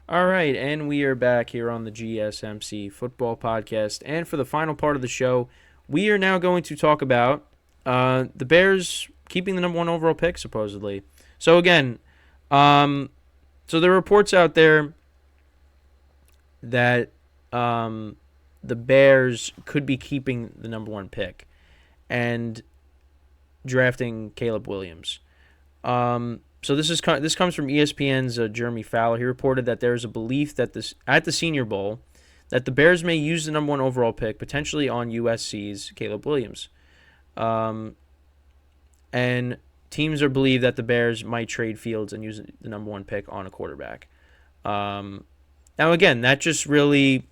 All right, and we are back here on the GSMC football podcast. And for the final part of the show, we are now going to talk about the Bears keeping the number one overall pick, supposedly. So, again, um, so there are reports out there that the Bears could be keeping the number one pick and drafting Caleb Williams. So this comes from ESPN's Jeremy Fowler. He reported that there is a belief that this at the Senior Bowl that the Bears may use the number one overall pick potentially on USC's Caleb Williams, and teams are believed that the Bears might trade Fields and use the number one pick on a quarterback. Now again, that just really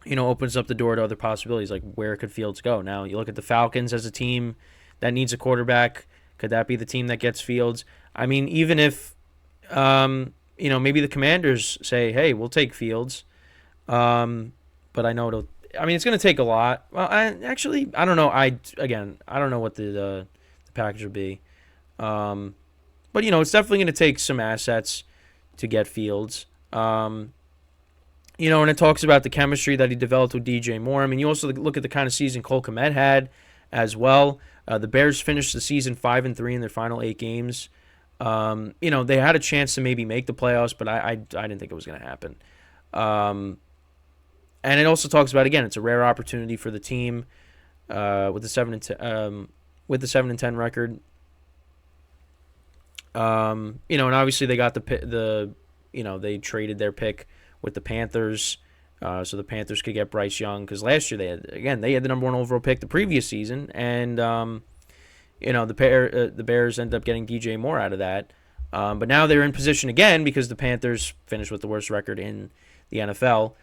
opens up the door to other possibilities, like where could Fields go? Now you look at the Falcons as a team that needs a quarterback. Could that be the team that gets Fields? I mean, even if maybe the Commanders say, "Hey, we'll take Fields," but I know it'll. I mean, it's going to take a lot. Well, I don't know. I don't know what the package will be, but it's definitely going to take some assets to get Fields. And it talks about the chemistry that he developed with DJ Moore. I mean, you also look at the kind of season Cole Kmet had as well. The Bears finished the season 5-3 in their final 8 games. They had a chance to maybe make the playoffs, but I didn't think it was going to happen. And it also talks about, again, it's a rare opportunity for the team with the 7-10 record. And obviously they got they traded their pick with the Panthers, so the Panthers could get Bryce Young, because last year they had the number one overall pick the previous season, and the Bears ended up getting DJ Moore out of that, but now they're in position again because the Panthers finished with the worst record in the NFL.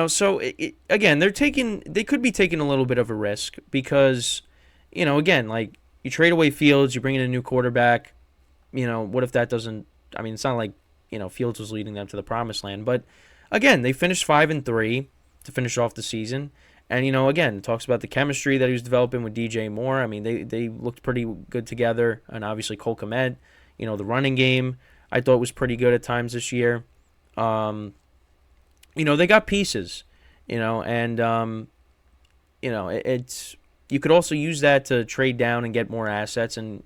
So again, they could be taking a little bit of a risk because, again, like you trade away Fields, you bring in a new quarterback. What if that doesn't? I mean, it's not like Fields was leading them to the promised land. But again, they finished 5-3 to finish off the season. And, again, it talks about the chemistry that he was developing with DJ Moore. I mean, they looked pretty good together. And obviously Cole Kmet, the running game I thought was pretty good at times this year. They got pieces, and, it's you could also use that to trade down and get more assets and,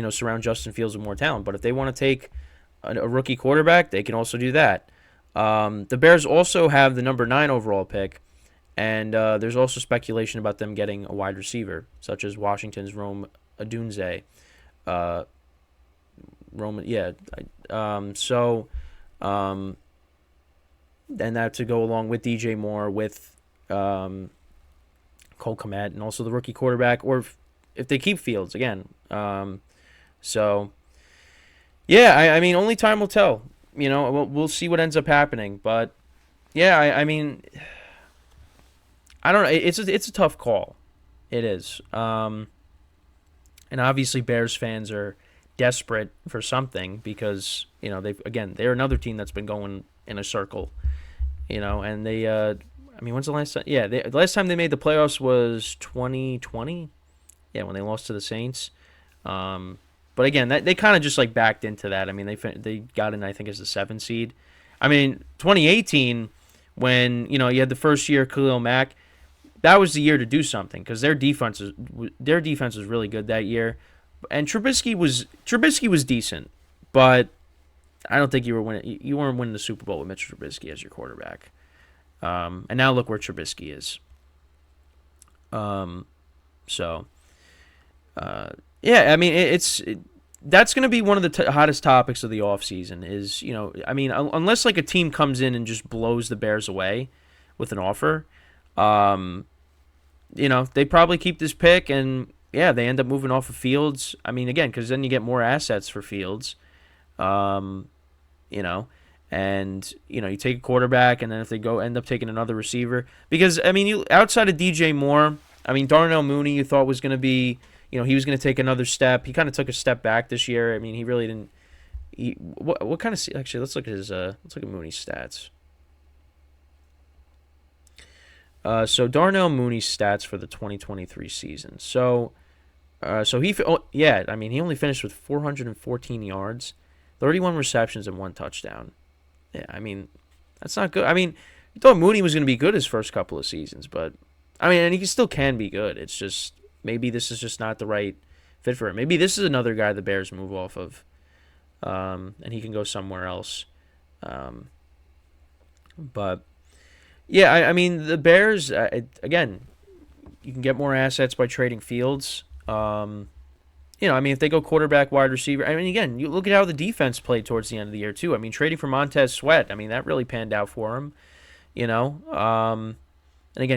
surround Justin Fields with more talent. But if they want to take a rookie quarterback, they can also do that. The Bears also have the number 9 overall pick, and there's also speculation about them getting a wide receiver, such as Washington's Rome Odunze. And that to go along with DJ Moore, with Cole Kmet, and also the rookie quarterback, or if they keep Fields again. Yeah, I mean, only time will tell. We'll see what ends up happening. But yeah, I mean, I don't know. It's a tough call. It is. And obviously, Bears fans are desperate for something because they're another team that's been going in a circle. And they. I mean, when's the last time? Yeah, the last time they made the playoffs was 2020. Yeah, when they lost to the Saints. But again, they kind of just like backed into that. I mean, they got in, I think, as the 7 seed. I mean, 2018, when you had the first year Khalil Mack, that was the year to do something because their defense was really good that year, and Trubisky was decent, but I don't think you weren't winning the Super Bowl with Mitch Trubisky as your quarterback. And now look where Trubisky is. Yeah, I mean, that's going to be one of the hottest topics of the offseason is, I mean, unless like a team comes in and just blows the Bears away with an offer, they probably keep this pick and, yeah, they end up moving off of Fields. I mean, again, because then you get more assets for Fields, and, you take a quarterback and then if they end up taking another receiver. Because, I mean, outside of DJ Moore, I mean, Darnell Mooney you thought was going to be, he was going to take another step. He kind of took a step back this year. I mean, he really didn't. What kind of actually? Let's look at Mooney's stats. So Darnell Mooney's stats for the 2023 season. I mean, he only finished with 414 yards, 31 receptions and 1 touchdown. Yeah, I mean, that's not good. I mean, you thought Mooney was going to be good his first couple of seasons, but I mean, and he still can be good. It's just maybe this is just not the right fit for him. Maybe this is another guy the Bears move off of, and he can go somewhere else. But yeah, I mean, the Bears again, you can get more assets by trading Fields. I mean, if they go quarterback, wide receiver, I mean, again, you look at how the defense played towards the end of the year too. I mean, trading for Montez Sweat, I mean, that really panned out for him. And again,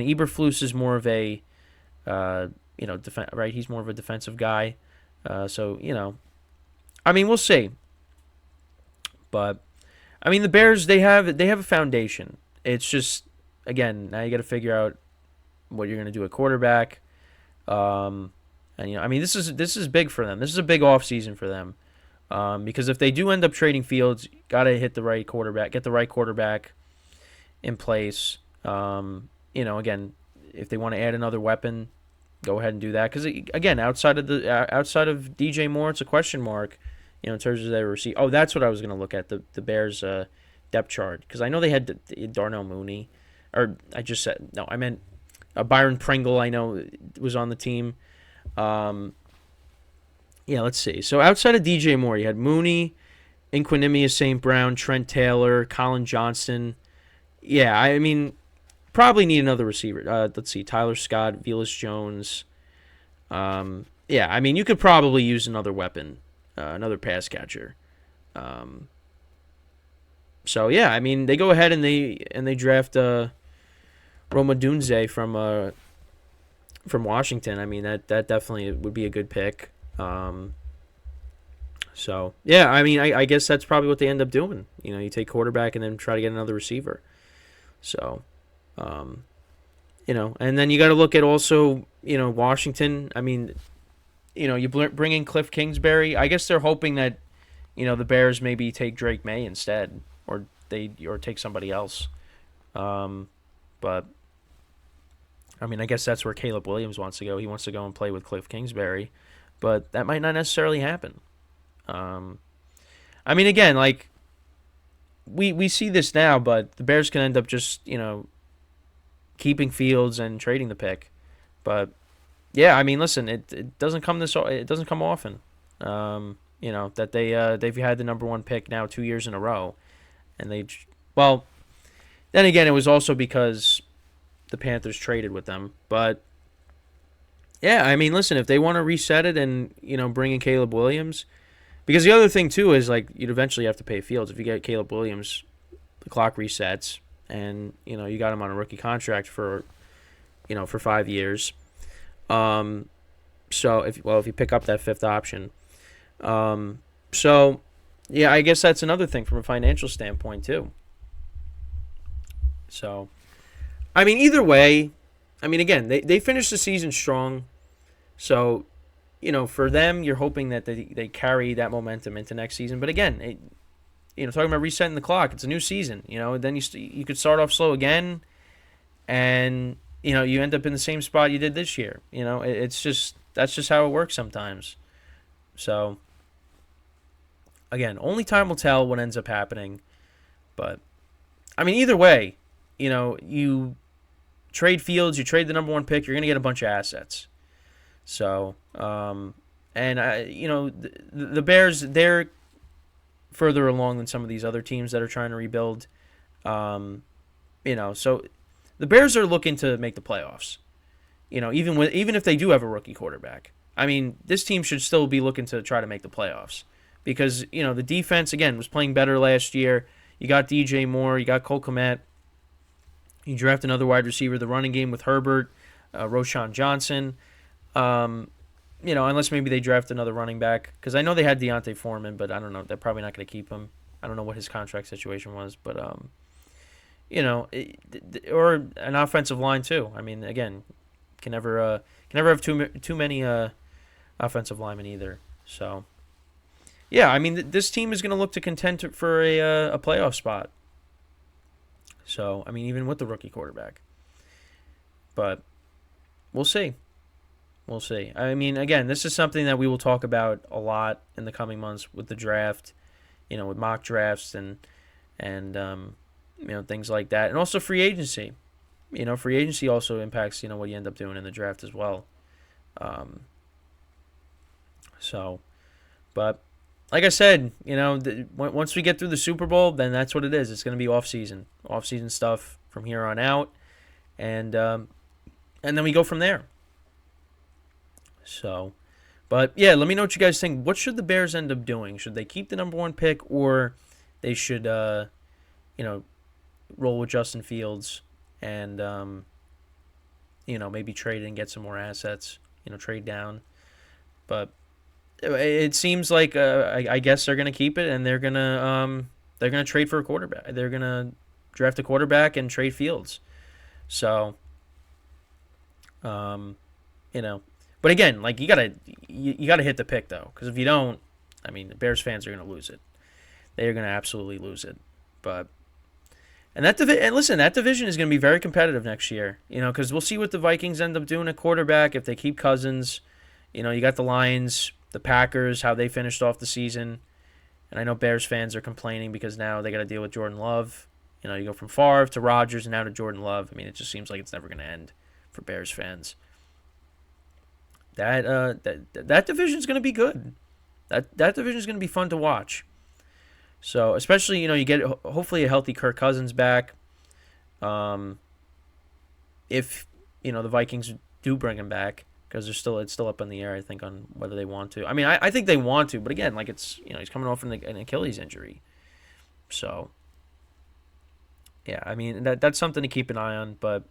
Eberflus is more of a, right? He's more of a defensive guy. So I mean, we'll see. But I mean, the Bears they have a foundation. It's just again now you got to figure out what you're going to do at quarterback. And I mean, this is big for them. This is a big offseason for them. Because if they do end up trading Fields, got to hit the right quarterback, get the right quarterback in place. Again, if they want to add another weapon, go ahead and do that. Because again, outside of DJ Moore, it's a question mark. In terms of their receiver. Oh, that's what I was going to look at, the Bears' depth chart. Because I know they had Darnell Mooney. Or I just said, no, I meant Byron Pringle, I know, was on the team. Let's see. So outside of DJ Moore, you had Mooney, Inquinimia St. Brown, Trent Taylor, Colin Johnston. Yeah, I mean, probably need another receiver. Let's see, Tyler Scott, Velus Jones. I mean, you could probably use another weapon. Another pass catcher. I mean, they go ahead and they draft Roma Dunze from Washington. I mean, that definitely would be a good pick. I mean, I guess that's probably what they end up doing. You take quarterback and then try to get another receiver. So, and then you got to look at also, Washington. I mean, you bring in Cliff Kingsbury. I guess they're hoping that, the Bears maybe take Drake May instead, or take somebody else. But I mean, I guess that's where Caleb Williams wants to go. He wants to go and play with Cliff Kingsbury, but that might not necessarily happen. I mean, again, like we see this now, but the Bears can end up just keeping Fields and trading the pick, but. Yeah, I mean, listen, it doesn't come often. That they've had the number one pick now 2 years in a row, and then again, it was also because the Panthers traded with them. But yeah, I mean, listen, if they want to reset it and bring in Caleb Williams, because the other thing too is like you'd eventually have to pay Fields if you get Caleb Williams, the clock resets, and you got him on a rookie contract for 5 years. If you pick up that fifth option. I guess that's another thing from a financial standpoint too. So, I mean, either way, I mean, again, they finished the season strong. So, for them, you're hoping that they carry that momentum into next season. But again, talking about resetting the clock, it's a new season, then you could start off slow again and you end up in the same spot you did this year. That's just how it works sometimes. So, again, only time will tell what ends up happening. But, I mean, either way, you trade Fields, you trade the number one pick, you're going to get a bunch of assets. So, the Bears, they're further along than some of these other teams that are trying to rebuild. So the Bears are looking to make the playoffs. Even if they do have a rookie quarterback. I mean, this team should still be looking to try to make the playoffs because the defense again was playing better last year. You got DJ Moore, you got Cole Kmet. You draft another wide receiver. The running game with Herbert, Roshan Johnson. Unless maybe they draft another running back because I know they had Deontay Foreman, but I don't know. They're probably not going to keep him. I don't know what his contract situation was, but or an offensive line too. I mean, again, can never have too many offensive linemen either. So, yeah, I mean, this team is going to look to contend for a playoff spot. So, I mean, even with the rookie quarterback, but we'll see. We'll see. I mean, again, this is something that we will talk about a lot in the coming months with the draft. with mock drafts and things like that, and also free agency. Free agency also impacts what you end up doing in the draft as well. So, but like I said, once we get through the Super Bowl, then that's what it is. It's going to be off season stuff from here on out, and then we go from there. So, but yeah, let me know what you guys think. What should the Bears end up doing? Should they keep the number 1 pick, or they should, roll with Justin Fields and, maybe trade and get some more assets, trade down. But it seems like I guess they're gonna keep it, and they're gonna trade for a quarterback. They're gonna draft a quarterback and trade Fields. So, but again, like you gotta hit the pick though, because if you don't, I mean, the Bears fans are gonna lose it. They are gonna absolutely lose it. But that division is gonna be very competitive next year. Because we'll see what the Vikings end up doing at quarterback if they keep Cousins. You got the Lions, the Packers, how they finished off the season. And I know Bears fans are complaining because now they got to deal with Jordan Love. You go from Favre to Rodgers and now to Jordan Love. I mean, it just seems like it's never going to end for Bears fans. That division is going to be good. That division is going to be fun to watch. So, especially, you get hopefully a healthy Kirk Cousins back. If, the Vikings do bring him back. Because it's still up in the air, I think, on whether they want to. I mean, I think they want to, but again, like it's he's coming off an Achilles injury, so yeah, I mean that's something to keep an eye on. But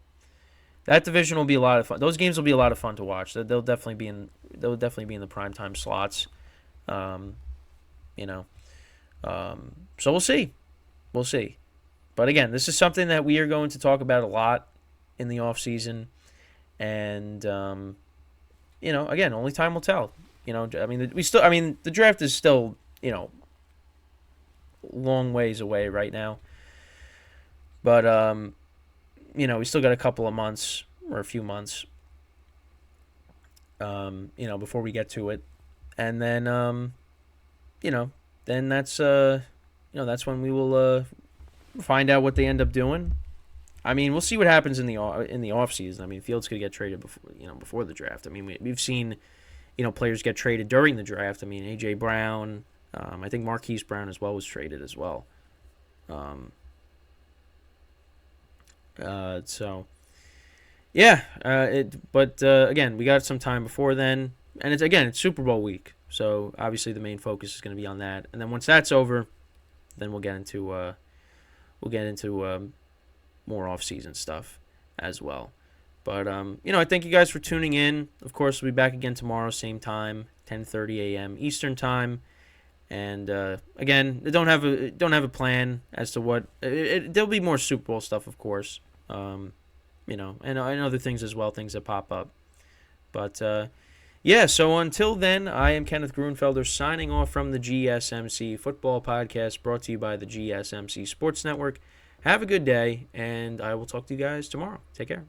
that division will be a lot of fun. Those games will be a lot of fun to watch. They'll definitely be in the primetime slots, So we'll see. But again, this is something that we are going to talk about a lot in the off season, and again, only time will tell. I mean, the draft is still, long ways away right now. But, we still got a couple of months or a few months, before we get to it. And then, then that's when we will find out what they end up doing. I mean, we'll see what happens in the off season. I mean, Fields could get traded before the draft. I mean, we've seen players get traded during the draft. I mean, AJ Brown, I think Marquise Brown as well was traded as well. So yeah. But again, we got some time before then, and it's Super Bowl week, so obviously the main focus is going to be on that. And then once that's over, then we'll get into more off-season stuff as well. But, I thank you guys for tuning in. Of course, we'll be back again tomorrow, same time, 10:30 a.m. Eastern time. And, again, don't have a plan as to what... there'll be more Super Bowl stuff, of course. And other things as well, things that pop up. But, yeah, so until then, I am Kenneth Grunfelder signing off from the GSMC Football Podcast, brought to you by the GSMC Sports Network. Have a good day, and I will talk to you guys tomorrow. Take care.